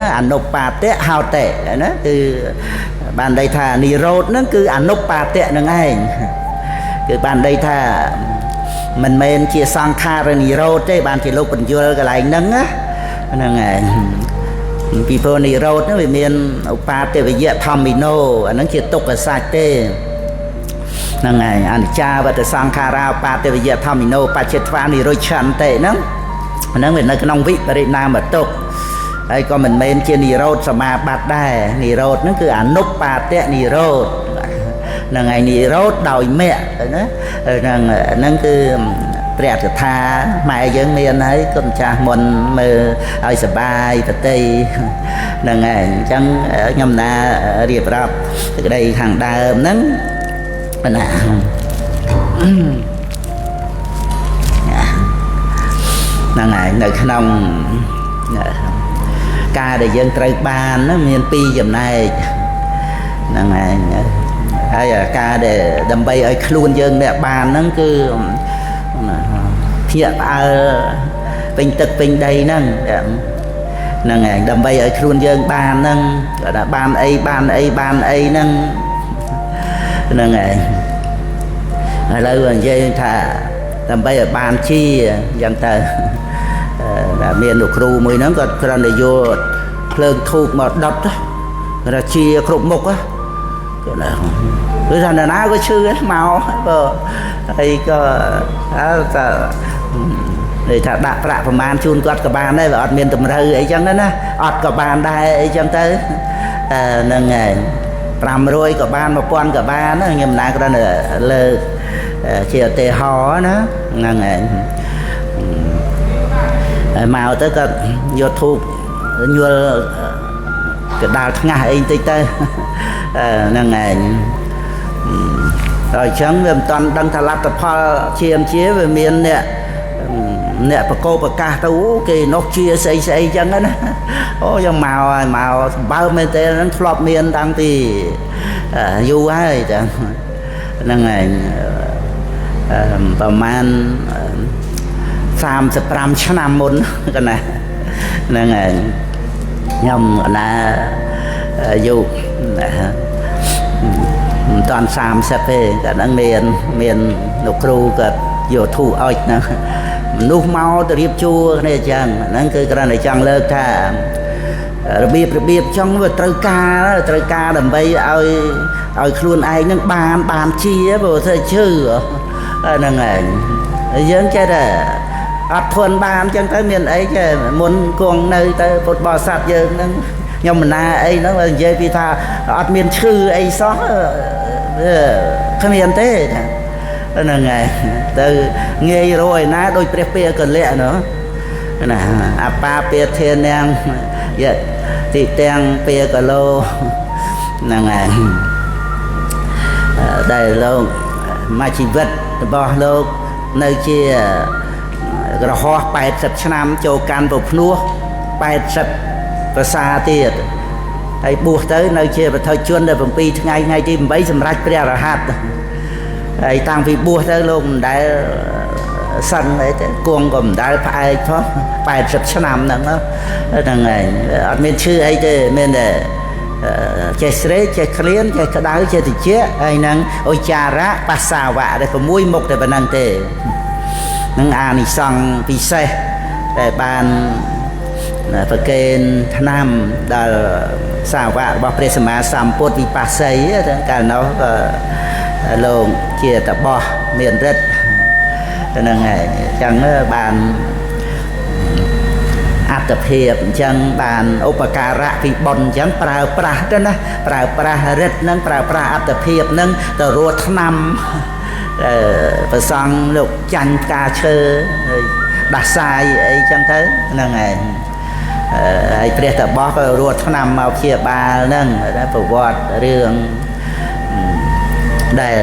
អនុបាទៈហោតៈណាគឺបានន័យថានិរោធហ្នឹងគឺអនុបាទៈនឹងឯងគឺបានន័យថាមិនមែនជាសង្ខារនិរោធទេបានជាលោកបញ្យល់កន្លែងហ្នឹងណាហ្នឹងឯងពីព្រោះនិរោធហ្នឹងវាមានឧបាទវយៈធម្មិណោអាហ្នឹងជាទុក្ខសច្ចទេហ្នឹងឯងអនិច្ចាវតសង្ខារាឧបាទវយៈធម្មិណោបច្ចិត្វានិរុច្ឆន្តិហ្នឹងអាហ្នឹងវានៅក្នុងវិបរិណាមទុក្ខហើយក៏មិនមែនជានិរោធសមាបត្តិដែរនិរោធហ្នឹងគឺអនុបាទៈនិរោធហ្នឹងហើយនិរោធដោយមគ្គណាហ្នឹងគឺព្រះកថាម៉ែយើងមានហើយកូនចាស់មុនមើលឲ្យសបាយប្រតិហ្នឹងហើយអញ្ចឹងខ្ញុំណារៀបរាប់សេចក្តីខាងដើមហ្នឹងណាហ្នឹងហើយនៅក្នុងការដែលយើងត្រូវបានមានពីរចំណែកហ្នឹងហើយការដែលដើម្បីឲ្យខ្លួនយើងអ្នកបានហ្នឹងគឺភាកផ្អើលពេញទឹកពេញដីហ្នឹងហ្នឹងហើយដើម្បីឲ្យខ្លួនយើងបានហ្នឹងគាត់ថាបានអីបានអីបានអីហ្នឹងហ្នឹងហើយឥឡូវនិយាយថាដើម្បីឲ្យបានជាអញ្ចឹងទៅដែលមានលោកគ្រូមួយហ្នឹងគាត់គ្រាន់តែយកភ្លើងធូបមកដុតគាត់ជាគ្រប់មុខគាត់ណាគឺថាណាក៏ឈឺមកក៏ហើយក៏ថានិយាយថាដាក់ប្រាក់ប្រមាណជូនគាត់ក៏បានដែរវាអត់មានតម្រូវអីចឹងណាអត់ក៏បានដែរអីចឹងទៅហ្នឹងហើយ500ក៏បាន1000ក៏បានខ្ញុំណាគ្រាន់តែលើកជាឧទាហរណ៍ណាហ្នឹងហើយមកទៅក៏យកធូបញល់កដាលថ្ងាស់អីបន្តិចទៅហ្នឹងឯងដល់អញ្ចឹងវាមិនតាន់ដឹងថាលទ្ធផលជាវាមានអ្នកប្រកោប្រកាសទៅគេនោះជាស្អីស្អីអញ្ចឹងណាអូយ៉ាងមកហើយមកសម្បើមែនទេហ្នឹងធ្លាប់មានតាំងពីយូរហើយចាហ្នឹងឯងប្រហែល35ឆ្នាំមុនកណាហ្នឹងឯងខ្ញុំណាយុមិនតាន់30ទេតែហ្នឹងមានលោកគ្រូគាត់យកធូបអុចហ្នឹងមនុស្សមកទៅរៀបជួរគ្នាអញ្ចឹងហ្នឹងគឺគ្រាន់តែចង់លើកថារបៀបចង់វាត្រូវការដើម្បីឲ្យខ្លួនឯងហ្នឹងបានជាព្រោះធ្វើជឿហ្នឹងឯងយើងចេះតែអត់ធន់បានអញ្ចឹងទៅមានអីចេះមុនគង់នៅទៅពុទ្ធបរិស័ទយើងហ្នឹងខ្ញុំមិនណាអីហ្នឹងនិយាយពីថាអត់មានឈឺអីសោះគ្មានទេហ្នឹងហើយទៅងាយរយណាដោយព្រះពាកលៈណាអបាពាធានាងយៈទីទាំងពាកលោហ្នឹងហើយដែលលោកមកជីវិតរបស់លោកនៅជាក្រហោះ80ឆ្នាំចូលកាន់ពភ្នោះ80ប្រសាទៀតហើយបួសទៅនៅជាបឋិជនដល់7ថ្ងៃទី8សម្រាប់ព្រះរហ័តហើយតាំងពីបួសទៅលោកមិនដែលសឹងអីទេគង់ក៏មិនដែលផ្អែកផង80ឆ្នាំហ្នឹងហ្នឹងហើយអត់មានឈឺអីទេមានតែចេះស្រេកចេះក្លៀនចេះក្តៅចេះតិចហើយហ្នឹងឧច្ចារៈបាសាវៈដែល6មុខតែប៉ុណ្្នឹងទេនឹងអានិសង្ឃពិសេសដែលបានប្រកេនឆ្នាំដល់សាវករបស់ព្រះសម្មាសម្ពុទ្ធវិបស្សីកាលនោះក៏លោកជាតបោះមានរិទ្ធហ្នឹងហើយអញ្ចឹងបានអត្តភាពអញ្ចឹងបានឧបការៈពីបុណ្យអញ្ចឹងប្រើប្រាស់ទៅណាប្រើប្រាស់រិទ្ធហ្នឹងប្រើប្រាស់អត្តភាពហ្នឹងទៅរស់ឆ្នាំប្រសង់លោកចាញ់ផ្កាឈើដាស់សាយអីចឹងទៅហ្នឹងហើយហើយព្រះតបោះក៏រស់ឆ្នាំមកព្យាបាលហ្នឹងប្រវត្តិរឿងដែល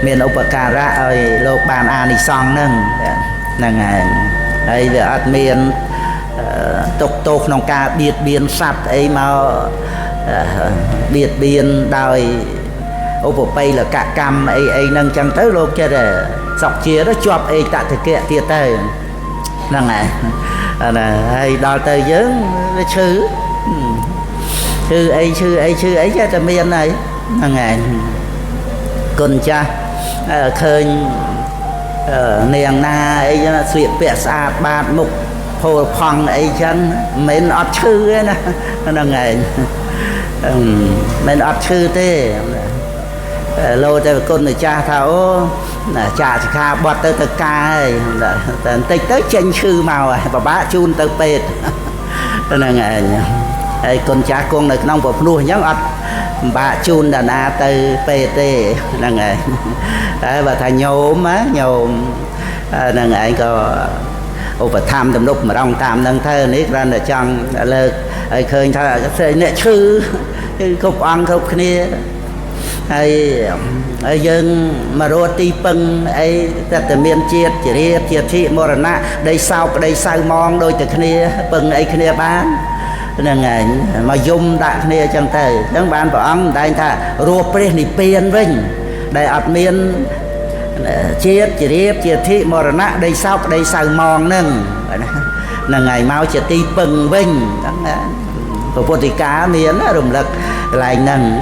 មានឧបការៈឲ្យលោកបានអានិសង្ឃហ្នឹងហើយវាអត់មានទុកទោសក្នុងការបៀតបៀនសត្វអីមកបៀតបៀនដោយឧបបិលកកម្មអីហ្នឹងចឹងទៅលោកចេះតែសក់ជាទៅជាប់អេតតិកៈទៀតទៅហ្នឹងហើយ hay đo tới dưỡng chữ chữ ấy cho ta miền này ngày con cha khơi niềng na ấy xuyệt bẹt xa bát mục hồ phong ấy chân mình ọt chữ ấy nè ngày mình ọt chữ thế lô cho con người cha tháo là cha thì kha bọt tới từ ca ấy tích tới tranh chữ màu và bá chun tới pet là ngày con cha con này nông bột nuôi nhớ ọt bà chun đàn a từ pt là ngày và thằng nhôm á nhôm là ngày có ô và tham tầm lúc mà đông tham nâng thơ nít ra là trong lơ khơi thơ cái nệ chư cục ăn cục kia hay dân mà rô ti pưng ấy tất cả miền chiết chỉ riêng chiết thị mô rana đây sau mong đôi từ kia pưng ấy kia bán là ngày mà dùng đại kia chẳng thể chẳng bán bảo ông đại ta rô pre ni piên vinh đại ập miền chiết chỉ riêng chiết thị mô rana đây sau mong nâng là ngày mau chỉ ti pưng vinh của vô thị cá miền rùng lực lại nâng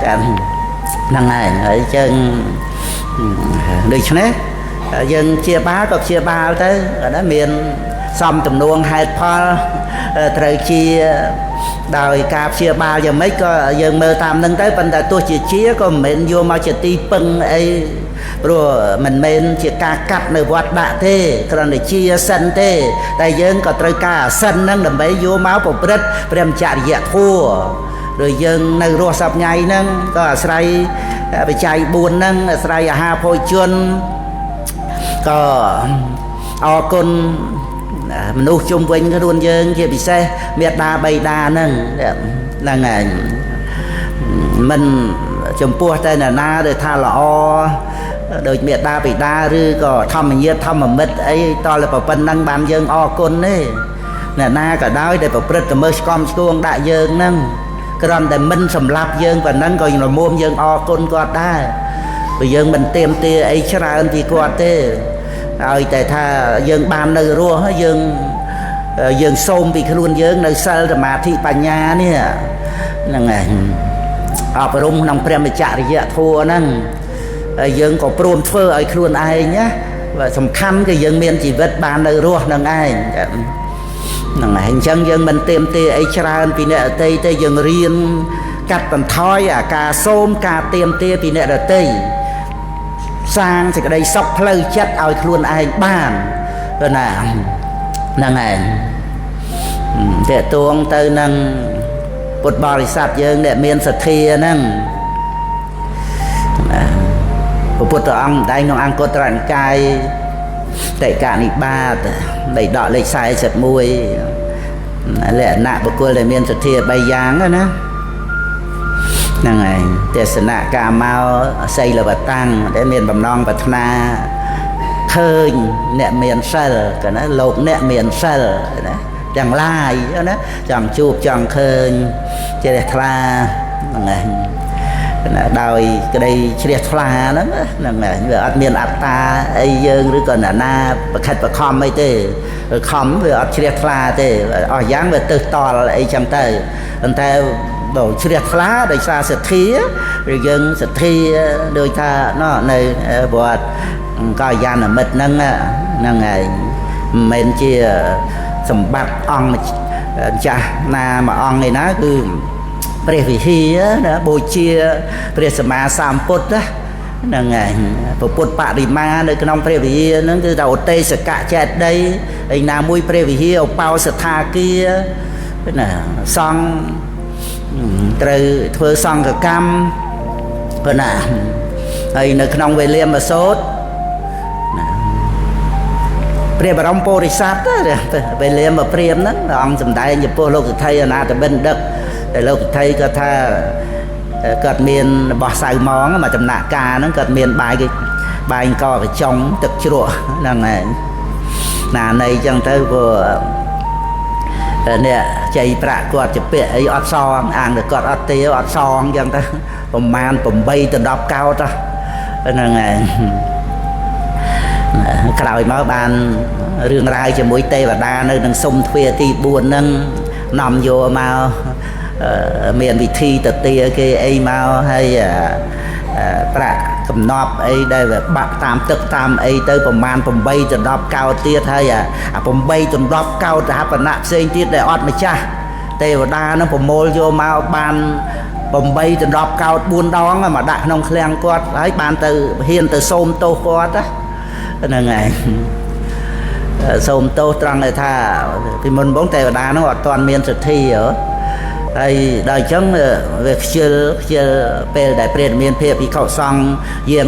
năng này ở chân được chứ nè dân chia bá có chia ba tới ở đó miền xong tầm nuông hai pha trời chia đòi cạp chia ba giờ mấy có dân mơ tam nâng tới phần tôi chỉ chia có mình vô mau chỉ ti pưng ấy rồi mình men chỉ ca cắt nơi vót bạ thế còn để chia sân thế tại dân có trời ca sân nâng đầm bấy vô máu bột đất đem chạy dẹt thua rồi dân nơi rùa sập nhảy nâng có sài bị chạy buồn nâng sài hà phôi chuôn có o con mình nuôi chung quanh cái luôn dân kia bị xe miệt đa bay đa nâng là ngày mình chồng pua đây là na rồi tha là o đời miệt đa bị đa rư có thăm mình nhiệt thăm mà mít ấy to là bảo phân năng bàn dân o con đấy là na cả đói để bảo bật mơ com xuống đại dân nâng còn để mình sầm lạp dân và nâng coi là muôn dân o con quạt đa bây giờ mình tìm tia ấy chả hơn thì quạt thế rồi tại tha dân ban nơi rùa dân xôm bị cái luôn dân nơi sơ là mà thị bà nhà nè là ngày ở rung nông prem chạy dạ thua nâng dân có prom phơ ở luôn ai nhá và sầm khăn cái dân miền chỉ vật ban nơi rùa nâng ai hành chân dân mình tìm tia ấy chả hơn vì nè tây tây dân riêng cắt tầm thoi cả xôm cả tìm tia vì nè ở tây sang thì cái đây sọc lời chất ao luôn ai bàn rồi là ngày để tuông tới nâng một bò thì sạch dân để miền sạch thia nâng một ông đây nó ăn có tràn cay để cả nị ba để đọ lấy sai sạch mùi lẽ nạ một cô để miền sạch thia bay giáng đó nè năng này để sân nạ cà mau xây là vật tăng để miền bầm non vật na khơi nẹt miền sờ cái nó lột nẹt miền sờ chẳng lai đó chẳng chụp chẳng khơi chỉ để thla năng này đòi cái đây chỉ để thla đó năng này vừa ăn miền ắt ta ấy dương rồi còn là na khách và com ấy thế com vừa ăn chỉ để thla thế ở dáng về từ to lại chẳng tới anh ta đồ chia lá để xa sệt thía rồi dân sệt thi đôi ta nó nơi bọt coi gian là mệt nâng ngày mình chia sầm bạc ong cha na mà ong này nó cứ pre vì hi đó bồi chia pre sama samput đó nâng ngày bột bạ đi ma nơi cái nông pre vì nó cứ đầu tê sệt cả chẹt đây anh nào mui pre vì hi bao sệt tha kia nè xong từ thưa xong cái cam rồi nè hay nơi nông về liêm mà sốt Priya Barong Porisat về liêm mà Priam đó ông sầm đại nhập po lộc thầy là từ bên đất để lộc thầy có tha cật miền bỏ xài món mà chấm nạ ca nó cật miền bài co phải trong thực chùa là này là này chẳng tới vừa nè chạy bạ quạt chụp bẹ ấy ọt son ăn được quạt ọt tía ọt son chẳng ta bầm man bầm bay từ đọc cao ta là ngày ក្រោយមកបានរឿងរ៉ាវជាមួយទេវតានៅនឹងសុំទ្វារទី4ហ្នឹងនាំយកមកមានវិធីទៅទាគេអីមកហើយប្រាក់កំណប់អីដែលវាបាក់តាមទឹកតាមអីទៅប្រមាណ8ទៅ10កោតទៀតហើយអា8ទៅ10កោតហបណៈផ្សេងទៀតដែលអត់ម្ចាស់ទេវតានឹងប្រមូលយកមកបាន8ទៅ10កោត4ដងមកដាក់ក្នុងឃ្លាំងគាត់ហើយបានទៅហ៊ានទៅសូមទោសគាត់ហ្នឹងហើយសូមទោសត្រង់ថាពីមុនបងទេវតានោះអត់ទាន់មានសទ្ធាហើយដល់អញ្ចឹងវាខ្ជិលពេលដែលព្រះមានភាពភិក្ខុសង្ឃយាង